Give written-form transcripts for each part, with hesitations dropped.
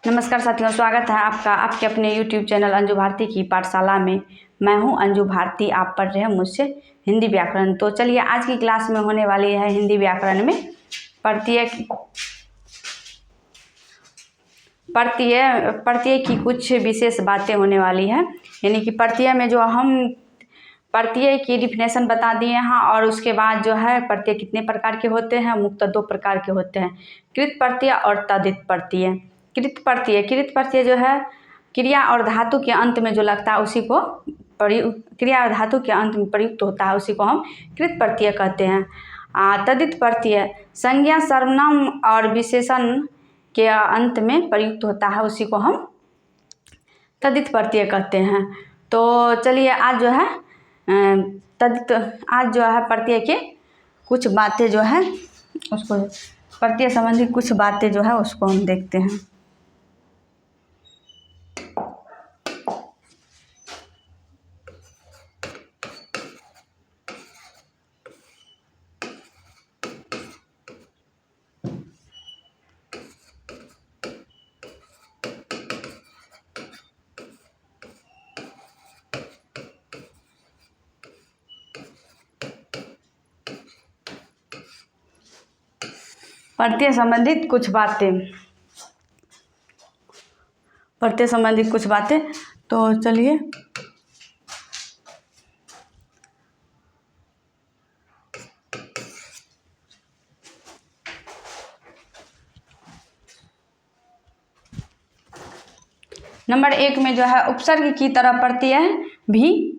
नमस्कार साथियों, स्वागत है आपका आपके अपने YouTube चैनल अंजू भारती की पाठशाला में। मैं हूं अंजू भारती। आप पढ़ रहे हैं मुझसे हिंदी व्याकरण। तो चलिए, आज की क्लास में होने वाली है हिंदी व्याकरण में प्रत्यय की कुछ विशेष बातें होने वाली है। यानी कि प्रत्यय में जो हम प्रत्यय की डिफिनेशन बता दिए हैं, और उसके बाद जो है प्रत्यय कितने प्रकार के होते हैं। मुख्यतः दो प्रकार के होते हैं, कृत प्रत्यय और तद्धित प्रत्यय। कृत प्रत्यय जो है क्रिया और धातु के अंत में जो लगता है उसी को क्रिया और धातु के अंत में प्रयुक्त होता है, उसी को हम कृत प्रत्यय कहते हैं। तद्धित प्रत्यय संज्ञा, सर्वनाम और विशेषण के अंत में प्रयुक्त होता है, उसी को हम तद्धित प्रत्यय कहते हैं। तो चलिए, आज जो है प्रत्यय के कुछ बातें जो है उसको प्रत्यय संबंधी कुछ बातें जो है उसको हम देखते हैं। प्रत्यय संबंधित कुछ बातें। तो चलिए, नंबर 1 में जो है उपसर्ग की तरह प्रत्यय भी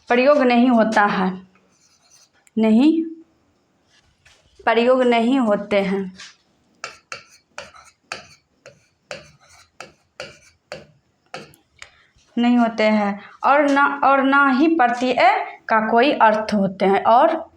प्रयोग नहीं होता है, प्रयोग नहीं होते हैं। नहीं होते हैं और ना ही प्रत्यय का कोई अर्थ होते हैं। और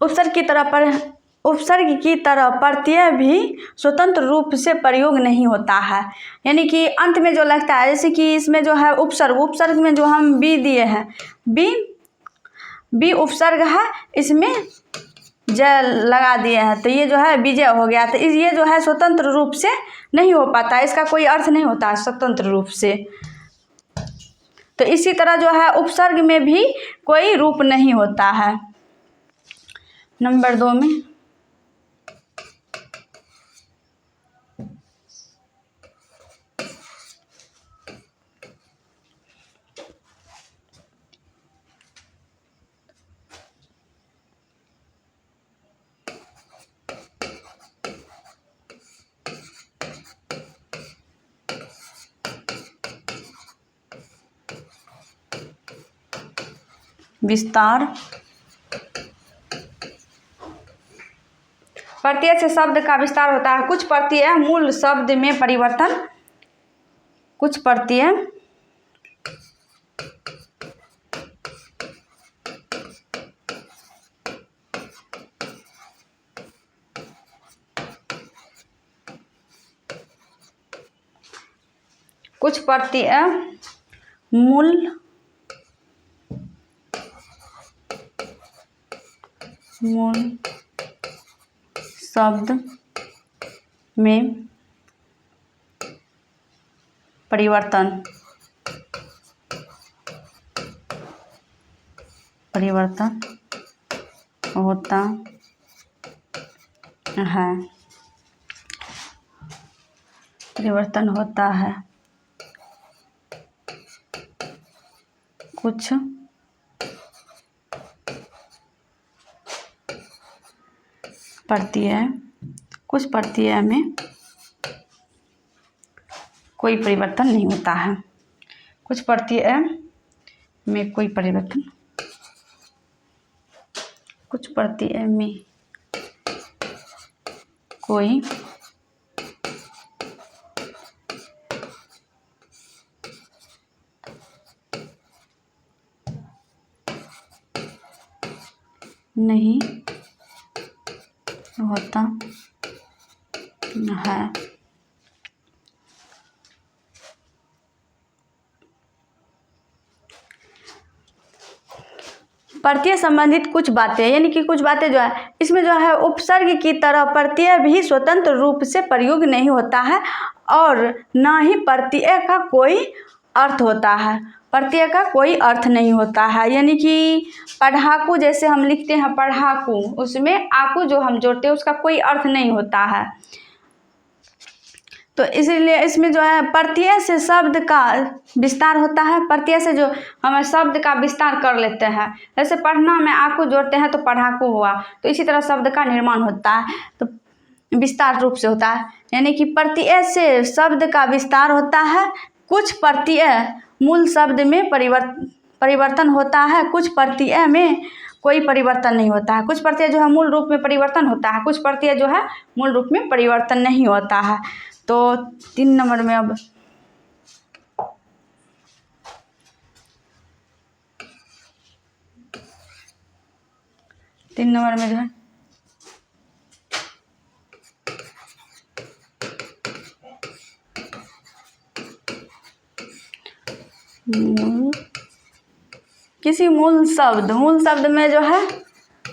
उपसर्ग की तरह प्रत्यय भी स्वतंत्र रूप से प्रयोग नहीं होता है। यानी कि अंत में जो लगता है, जैसे कि इसमें जो है उपसर्ग में जो हम बी दिए हैं, बी उपसर्ग है, इसमें जय लगा दिए हैं, तो ये जो है विजय हो गया। तो ये जो है स्वतंत्र रूप से नहीं हो पाता, इसका कोई अर्थ नहीं होता है स्वतंत्र रूप से। तो इसी तरह जो है उपसर्ग में भी कोई रूप नहीं होता है। नंबर 2 में विस्तार। प्रत्यय से शब्द का विस्तार होता है। कुछ प्रत्यय मूल शब्द में परिवर्तन मूल शब्द में परिवर्तन होता है, परिवर्तन होता है। कुछ प्रत्यय में कोई परिवर्तन नहीं होता है। कुछ प्रत्यय में कोई परिवर्तन, कुछ प्रत्यय में कोई नहीं होता है। प्रत्यय संबंधित कुछ बातें, यानी कि कुछ बातें जो है इसमें जो है उपसर्ग की तरह प्रत्यय भी स्वतंत्र रूप से प्रयोग नहीं होता है और न ही प्रत्यय का कोई अर्थ होता है। प्रत्यय का कोई अर्थ नहीं होता है, यानी कि पढ़ाकू जैसे हम लिखते हैं पढ़ाकू, उसमें आकू जो हम जोड़ते हैं उसका कोई अर्थ नहीं होता है। तो इसलिए इसमें जो है प्रत्यय से शब्द का विस्तार होता है। प्रत्यय से जो हम शब्द का विस्तार कर लेते हैं, जैसे पढ़ना में आकू जोड़ते हैं तो पढ़ाकू हुआ, तो इसी तरह शब्द का निर्माण होता है, तो विस्तार रूप से होता है। यानी कि प्रत्यय से शब्द का विस्तार होता है। कुछ प्रत्यय मूल शब्द में परिवर्तन होता है, कुछ प्रत्यय में कोई परिवर्तन नहीं होता है। कुछ प्रत्यय जो है मूल रूप में परिवर्तन होता है, कुछ प्रत्यय जो है मूल रूप में परिवर्तन नहीं होता है। तो 3 नंबर में अब जो है किसी मूल शब्द में जो है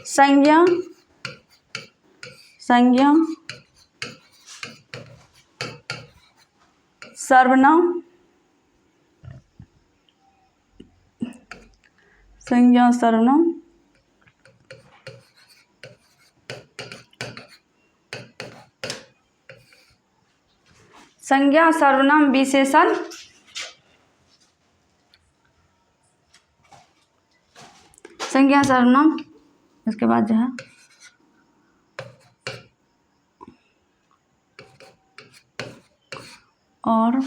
संज्ञा, सर्वनाम, संज्ञा, सर्वनाम, विशेषण, संज्ञा, सर्वनाम, उसके बाद जो है और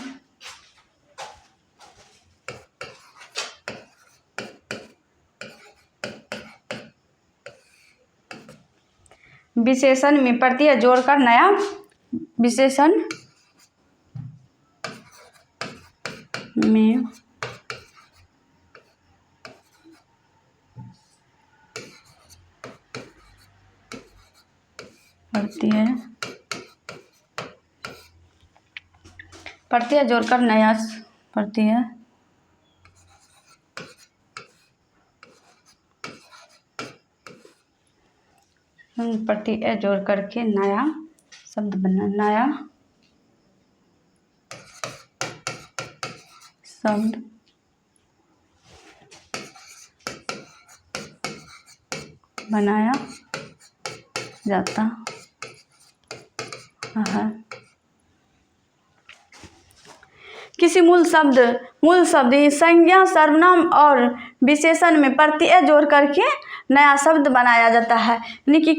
विशेषण में प्रत्यय जोड़कर नया विशेषण में प्रत्यय जोड़कर नया प्रत्यय जोड़ करके नया शब्द बना, नया शब्द बनाया जाता है। किसी मूल शब्द संज्ञा, सर्वनाम और विशेषण में प्रत्यय जोड़ करके नया शब्द बनाया जाता है। यानी कि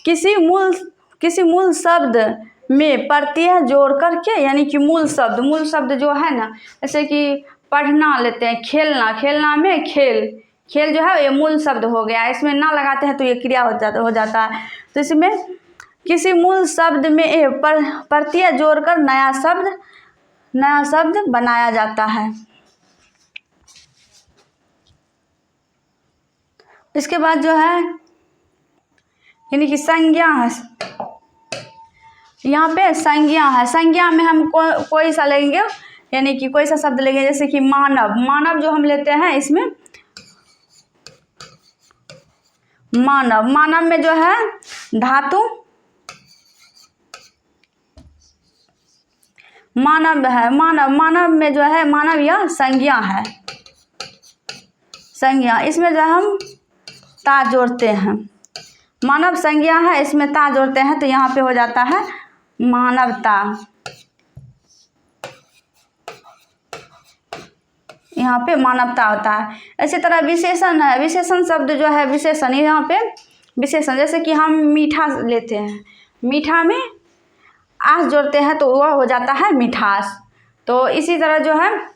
किसी मूल शब्द में प्रत्यय जोड़ करके, यानी कि मूल शब्द जो है ना, जैसे कि पढ़ना लेते हैं, खेलना में खेल जो है ये मूल शब्द हो गया, इसमें ना लगाते हैं तो ये क्रिया हो जाता है। तो इसमें किसी मूल शब्द में प्रत्यय जोड़कर नया शब्द बनाया जाता है। इसके बाद जो है यानी कि संज्ञा है, यहाँ पे संज्ञा है। संज्ञा में हम कोई सा लेंगे, यानी कि कोई सा शब्द लेंगे, जैसे कि मानव जो हम लेते हैं, इसमें मानव में जो है धातु मानव है, मानव में जो है मानव यह संज्ञा है, इसमें जो हम ता जोड़ते हैं, मानव संज्ञा है, इसमें ता जोड़ते हैं तो यहाँ पे हो जाता है मानवता। यहाँ पे मानवता होता है। इसी तरह विशेषण है, विशेषण शब्द जो है विशेषण, यहाँ पे विशेषण जैसे कि हम मीठा लेते हैं, मीठा में आस जोड़ते हैं तो वह हो जाता है मिठास। तो इसी तरह जो है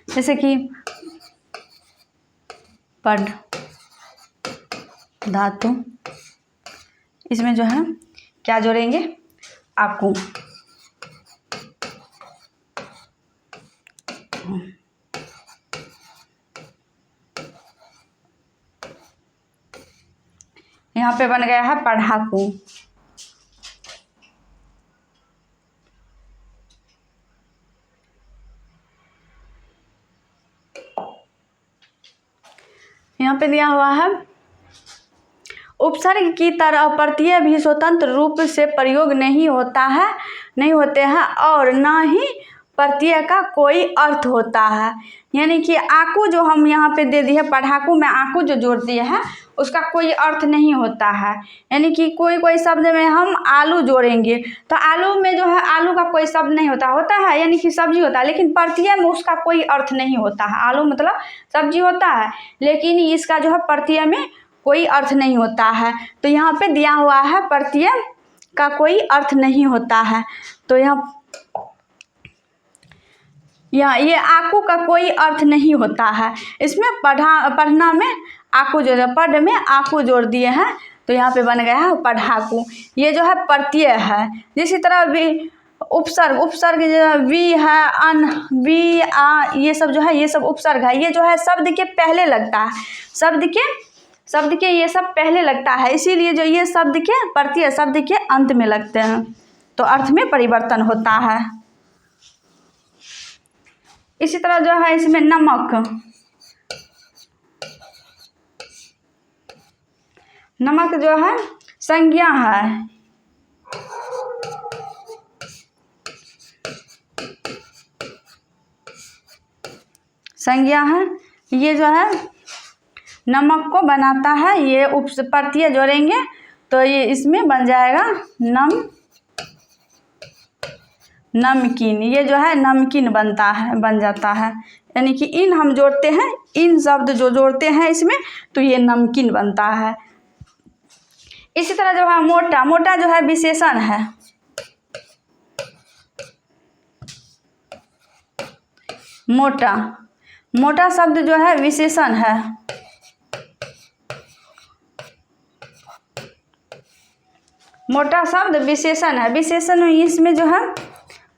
जैसे कि पढ़ धातु, इसमें जो है क्या जोड़ेंगे, आकू। यहाँ पे बन गया है पढ़ाकू। यहाँ पे दिया हुआ है उपसर्ग की तरह प्रत्यय भी स्वतंत्र रूप से प्रयोग नहीं होते हैं और न ही प्रत्यय का कोई अर्थ होता है। यानी कि आकू जो हम यहाँ पे दे दिए, पढ़ाकू में आकू जो जोड़ दिए हैं उसका कोई अर्थ नहीं होता है। यानी कि कोई शब्द में हम आलू जोड़ेंगे तो आलू में जो है आलू का कोई शब्द नहीं होता है, यानी कि सब्जी होता है, लेकिन प्रत्यय में उसका कोई अर्थ नहीं होता है। आलू मतलब सब्जी होता है, लेकिन इसका जो है प्रत्यय में कोई अर्थ नहीं होता है। तो यहाँ पे दिया हुआ है प्रत्यय का कोई अर्थ नहीं होता है। तो यहाँ ये आकू का कोई अर्थ नहीं होता है। इसमें पढ़ना में आकू जोड़, पढ़ में आकू जोड़ दिए हैं तो यहाँ पे बन गया है पढ़ाकू। ये जो है प्रत्यय है। इसी तरह भी उपसर्ग जो वी है, अन, वी, आ, ये सब जो है ये सब उपसर्ग है। ये जो है शब्द के पहले लगता है, शब्द के ये सब पहले लगता है, इसीलिए जो ये शब्द के प्रत्यय शब्द के अंत में लगते हैं तो अर्थ में परिवर्तन होता है। इसी तरह जो है इसमें नमक जो है संज्ञा है। संज्ञा है, ये जो है नमक को बनाता है। ये प्रत्यय जोड़ेंगे तो ये इसमें बन जाएगा नमकीन। ये जो है नमकीन बन जाता है। यानी कि इन हम जोड़ते हैं, इन शब्द जो जोड़ते हैं इसमें तो ये नमकीन बनता है। इसी तरह जो है मोटा जो है विशेषण है। मोटा शब्द जो है विशेषण है। मोटा शब्द विशेषण है। विशेषण इसमें जो है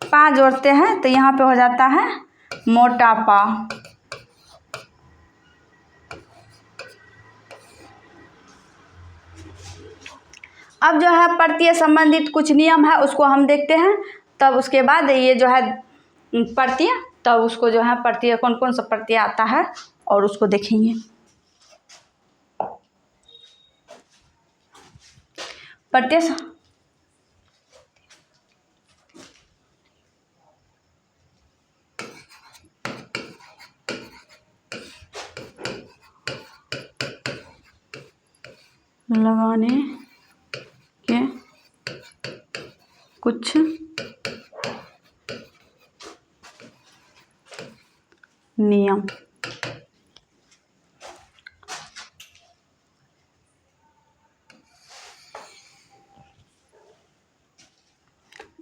पा जोड़ते हैं तो यहाँ पे हो जाता है मोटापा। अब जो है प्रत्यय संबंधित कुछ नियम है उसको हम देखते हैं, तब उसके बाद ये जो है प्रत्यय, तब उसको जो है प्रत्यय कौन कौन सा प्रत्यय आता है और उसको देखेंगे। प्रत्यय लगाने के कुछ नियम।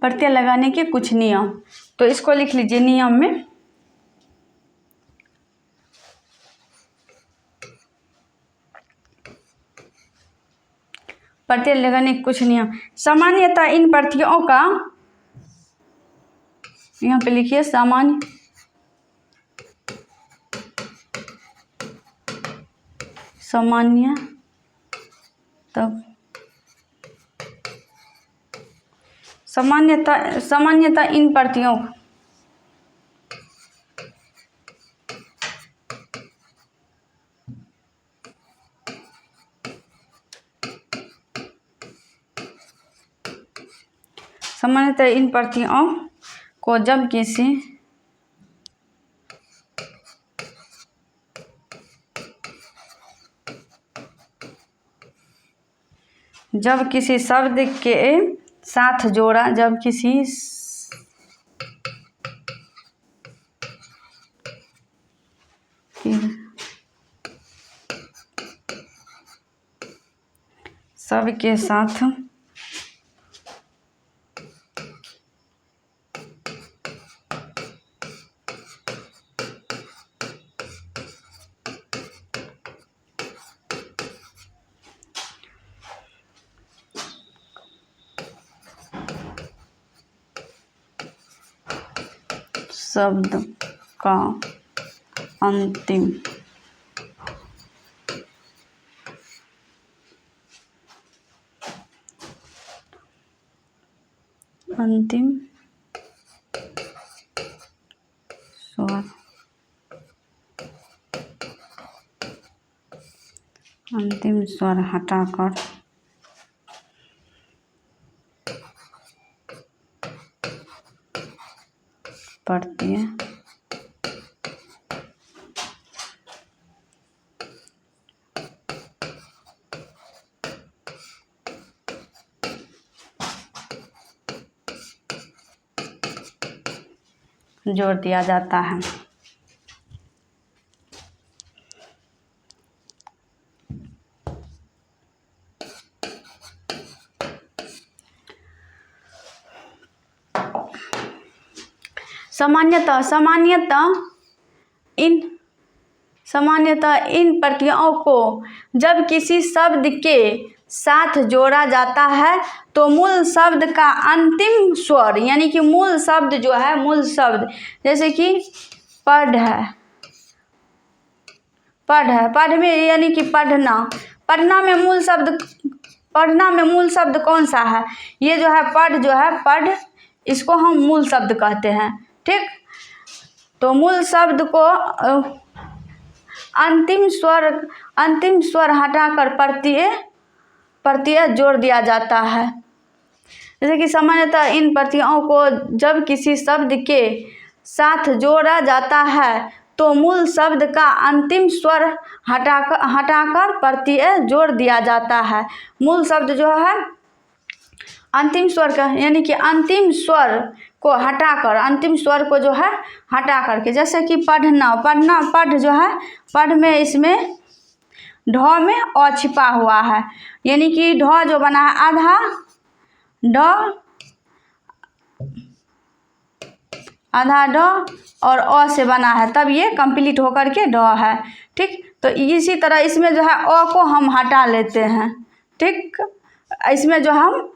प्रत्यय लगाने के कुछ नियम, तो इसको लिख लीजिए। नियम में प्रत्यय लगाने के कुछ नियम। सामान्यतः इन प्रत्ययों का, यहाँ पे लिखिए सामान्य, सामान्यतः इन प्रत्ययों को जब किसी जब किसी शब्द के साथ जोड़ा जब किसी शब्द के साथ शब्द का अंतिम स्वर हटाकर प्रत्यय जोड़ दिया जाता है। सामान्यतः इन प्रत्ययों को जब किसी शब्द के साथ जोड़ा जाता है तो मूल शब्द का अंतिम स्वर यानी कि मूल शब्द जो है मूल शब्द जैसे कि पढ़ है, पढ़ में यानी कि पढ़ना में मूल शब्द कौन सा है? ये जो है पढ़ इसको हम मूल शब्द कहते हैं। ठीक, तो मूल शब्द को अंतिम स्वर हटाकर प्रत्यय जोड़ दिया जाता है। जैसे कि सामान्यतः इन प्रत्ययों को जब किसी शब्द के साथ जोड़ा जाता है तो मूल शब्द का अंतिम स्वर हटाकर प्रत्यय जोड़ दिया जाता है। मूल शब्द जो है अंतिम स्वर का यानी कि अंतिम स्वर को हटाकर अंतिम स्वर को जो है हटा करके, जैसे कि पढ़ जो है पढ़ में इसमें ढ में अ छिपा हुआ है यानी कि ढ जो बना है आधा ढ और अ से बना है तब ये कंप्लीट होकर के ढ है। ठीक, तो इसी तरह इसमें जो है अ को हम हटा लेते हैं। ठीक, इसमें जो हम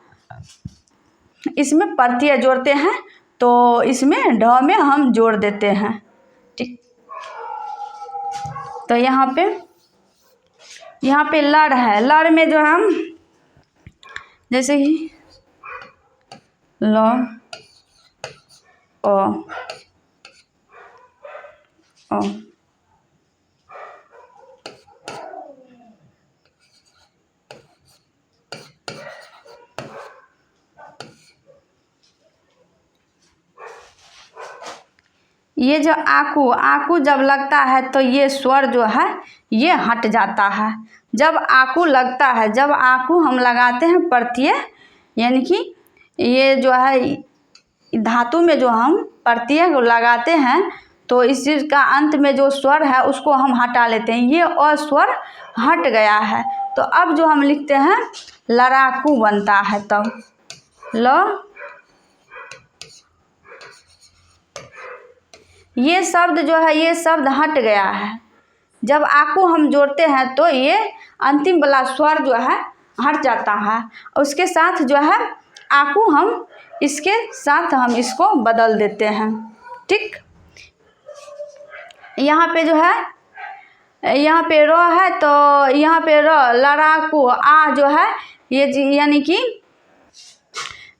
इसमें प्रत्यय जोड़ते हैं तो इसमें ढ में हम जोड़ देते हैं। ठीक, तो यहाँ पे लड़ है, लड़ में जो हम जैसे कि ल ओ ये जो आकू जब लगता है तो ये स्वर जो है ये हट जाता है। जब आकू लगता है, जब आकू हम लगाते हैं प्रत्यय यानी कि ये जो है धातु में जो हम प्रत्यय लगाते हैं तो इस चीज़ का अंत में जो स्वर है उसको हम हटा लेते हैं। ये अ स्वर हट गया है तो अब जो हम लिखते हैं लड़ाकू बनता है। तब ये शब्द जो है ये शब्द हट गया है। जब आकू हम जोड़ते हैं तो ये अंतिम वाला स्वर जो है हट जाता है। उसके साथ जो है आकू हम इसके साथ हम इसको बदल देते हैं। ठीक, यहाँ पे जो है यहाँ पे र है तो यहाँ पे र लड़ाकू आ जो है ये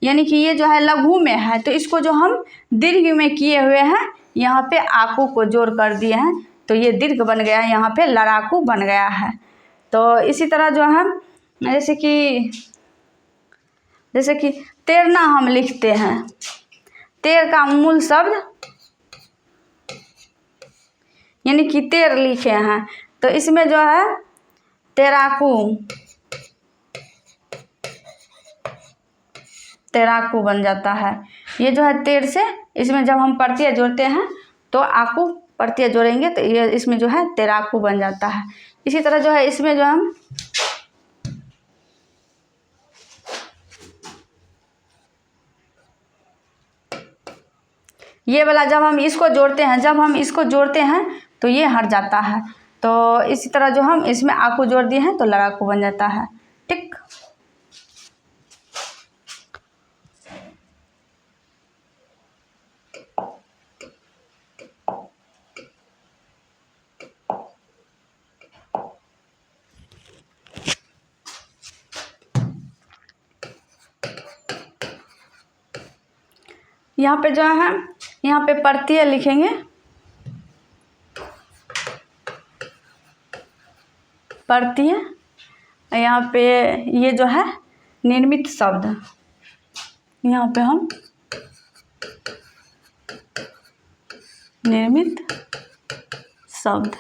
यानी कि ये जो है लघु में है तो इसको जो हम दीर्घ में किए हुए हैं यहाँ पे आकू को जोड़ कर दिए हैं तो ये दीर्घ बन गया है, यहाँ पे लड़ाकू बन गया है। तो इसी तरह जो है जैसे कि तैरना हम लिखते हैं, तैर का मूल शब्द यानी कि तैर लिखे हैं तो इसमें जो है तैराकू तैराकू बन जाता है। ये जो है तेर से इसमें जब हम प्रत्यय जोड़ते हैं तो आकू प्रत्यय जोड़ेंगे तो ये इसमें जो है तैराकू बन जाता है। इसी तरह जो है इसमें जो हम ये वाला जब हम इसको जोड़ते हैं तो ये हट जाता है। तो इसी तरह जो हम इसमें आकू जोड़ दिए हैं तो लड़ाकू बन जाता है। ठीक, यहाँ पे जो है यहाँ पे प्रत्यय लिखेंगे, प्रत्यय। यहाँ पे ये जो है निर्मित शब्द, यहाँ पे हम निर्मित शब्द,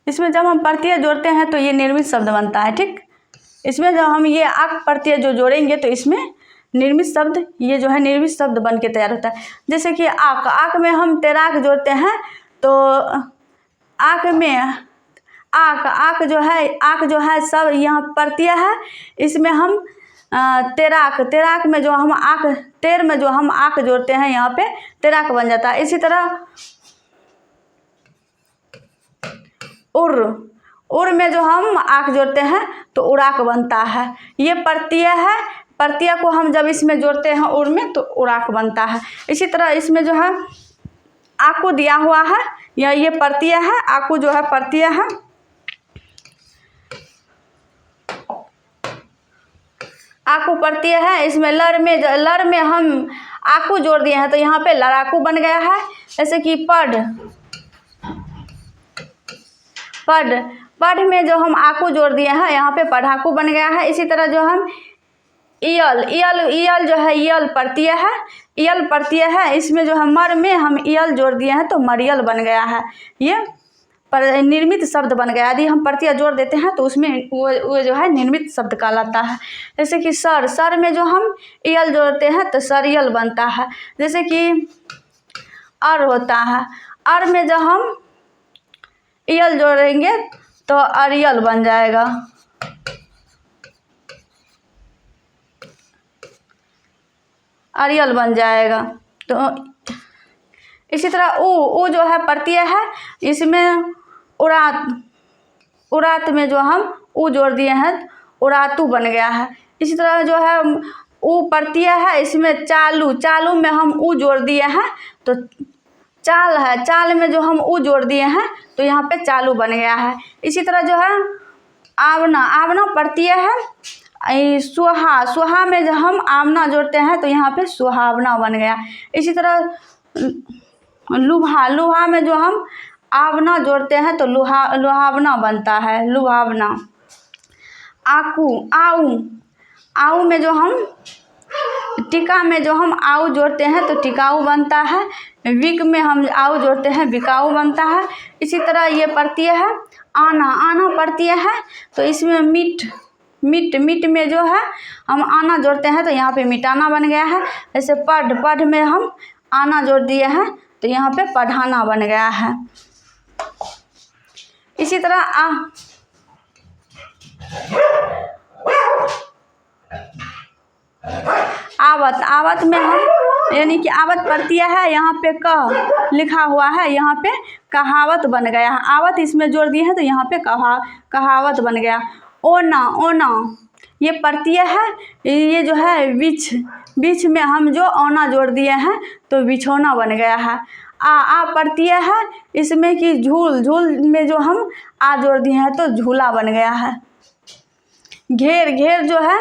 इसमें जब हम प्रत्यय जोड़ते हैं तो ये निर्मित शब्द बनता है। ठीक, इसमें जब हम ये आक प्रत्यय जो जोड़ेंगे तो इसमें निर्मित शब्द, ये जो है निर्मित शब्द बन के तैयार होता है। जैसे कि आक में हम तैराक जोड़ते हैं तो आक में आक जो है सब यहाँ प्रत्यय है। इसमें हम तैराक में जो हम आक, तेर में जो हम आक जोड़ते हैं यहाँ पे तैराक बन जाता है। इसी तरह उर में जो हम आक जोड़ते हैं तो उड़ाक बनता है। ये प्रत्यय है, प्रत्यय को हम जब इसमें जोड़ते हैं उर में तो उड़ाक बनता है। इसी तरह इसमें जो है आकू दिया हुआ है, या ये प्रत्यय है, आकू जो है प्रत्यय है। आकू प्रत्यय है, इसमें लर में हम आकू जोड़ दिए हैं तो यहाँ पे लड़ाकू बन गया है। जैसे कि पढ़ में जो हम आकू जोड़ दिए हैं यहाँ पे पढ़ाकू बन गया है। इसी तरह जो हम यल जो है यल प्रत्यय है, इसमें जो है मर में हम यल जोड़ दिए हैं तो मरियल बन गया है। ये निर्मित शब्द बन गया। यदि हम प्रत्यय जोड़ देते हैं तो उसमें वो जो है निर्मित शब्द कहलाता है। जैसे कि सर में जो हम यल जोड़ते हैं तो सरियल बनता है। जैसे कि अर होता है, अर में जब हम यल जोड़ेंगे तो अरियल बन जाएगा। अरियल बन जाएगा। तो इसी तरह उ जो है प्रत्यय है, इसमें उड़ात में जो हम उ जोड़ दिए हैं उड़ातू बन गया है। इसी तरह जो है उ प्रत्यय है, इसमें चालू में हम उ जोड़ दिए हैं तो चाल है, चाल में जो हम उ जोड़ दिए हैं तो यहाँ पे चालू बन गया है। इसी तरह जो है आवना प्रत्यय है। सुहा में जब हम आमना जोड़ते हैं तो यहाँ पे सुहावना बन गया। इसी तरह लुहा में जो हम आवना जोड़ते हैं तो लुहावना बनता है, लुहावना। आऊ में जो हम टीका में जो हम आऊ जोड़ते हैं तो टिकाऊ बनता है। विक में हम आऊ जोड़ते हैं बिकाऊ बनता है। इसी तरह ये प्रत्यय है आना प्रत्यय है, तो इसमें मीट में जो है हम आना जोड़ते हैं तो यहाँ पे मिटाना बन गया है। जैसे पढ़ में हम आना जोड़ दिए हैं तो यहाँ पे पढ़ाना बन गया है। इसी तरह आवत में हम यानी कि आवत प्रत्यय है, यहाँ पे कह लिखा हुआ है, यहाँ पे कहावत बन गया है। आवत इसमें जोड़ दिए हैं तो यहाँ पे कहावत बन गया। ओना ये प्रत्यय है, ये जो है बीच में हम जो ओना जोड़ दिए हैं तो बिछौना बन गया है। आ प्रत्यय है, इसमें कि झूल में जो हम आ जोड़ दिए हैं तो झूला बन गया है। घेर जो है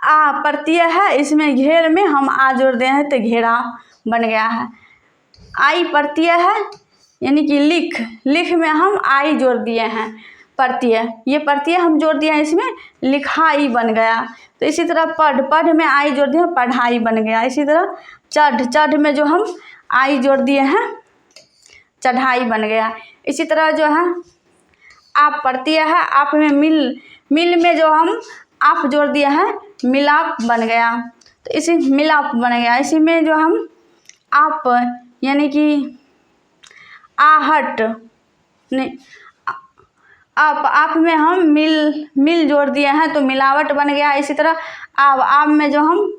आ प्रत्यय है, इसमें घेर में हम आ जोड़ दिए हैं तो घेरा बन गया है। आई प्रत्यय है, यानी कि लिख में हम आई जोड़ दिए हैं प्रत्यय, ये प्रत्यय हम जोड़ दिए हैं, इसमें लिखाई बन गया। तो इसी तरह पढ़ में आई जोड़ दिए पढ़ाई बन गया। इसी तरह चढ़ में जो हम आई जोड़ दिए हैं चढ़ाई बन गया। इसी तरह जो है आप प्रत्यय है, आप में मिल में जो हम आप जोड़ दिए हैं मिलाप बन गया। तो इसी मिलाप बन गया, इसी में जो हम आप यानी कि आहट नहीं, आप में हम मिल जोड़ दिए हैं तो मिलावट बन गया। इसी तरह आब में जो हम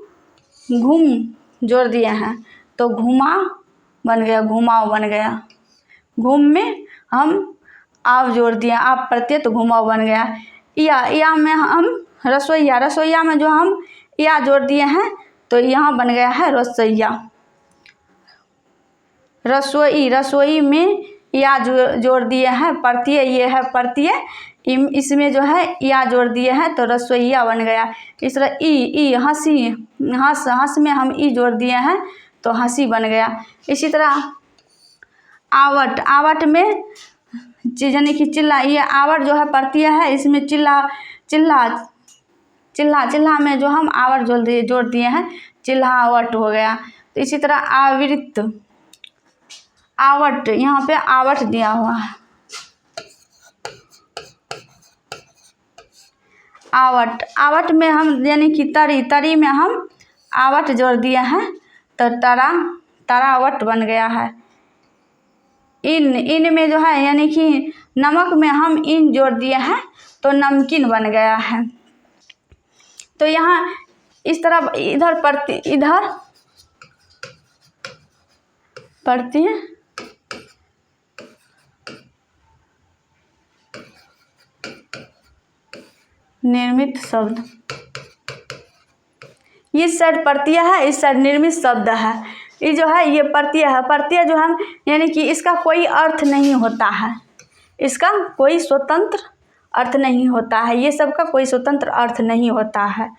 घूम जोड़ दिए हैं तो घुमा बन गया, घुमाव बन गया। घूम में हम आव जोड़ दिए, आप प्रत्यय तो घुमाव बन गया। या में हम रसोईया में जो हम या जोड़ दिए हैं तो यहाँ बन गया है रसोईया। रसोई में या जोड़ दिए हैं प्रत्यय, ये है प्रत्यय, इसमें जो है या जोड़ दिए हैं तो रसोईया बन गया। इस तरह ई हंसी, हंस में हम ई जोड़ दिए हैं तो हंसी बन गया। इसी तरह आवट में यानी कि चिल्ला, ये आवट जो है प्रत्यय है, इसमें चिल्ला में जो हम आवट जोड़ दिए हैं चिल्लावट हो गया। तो इसी तरह आवट, यहाँ पे आवट दिया हुआ है, आवट में हम यानी कि तरी में हम आवट जोड़ दिए हैं तो तरावट बन गया है। इन में जो है यानी कि नमक में हम इन जोड़ दिए हैं तो नमकीन बन गया है। तो यहाँ इस तरह इधर पढ़ती है निर्मित शब्द, इस साइड प्रत्यय है, इस साइड निर्मित शब्द है। ये जो है ये प्रत्यय है, प्रत्यय जो हम यानी कि इसका कोई अर्थ नहीं होता है, इसका कोई स्वतंत्र अर्थ नहीं होता है, ये सब का कोई स्वतंत्र अर्थ नहीं होता है।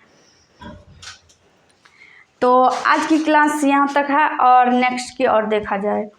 तो आज की क्लास यहाँ तक है और नेक्स्ट की और देखा जाए।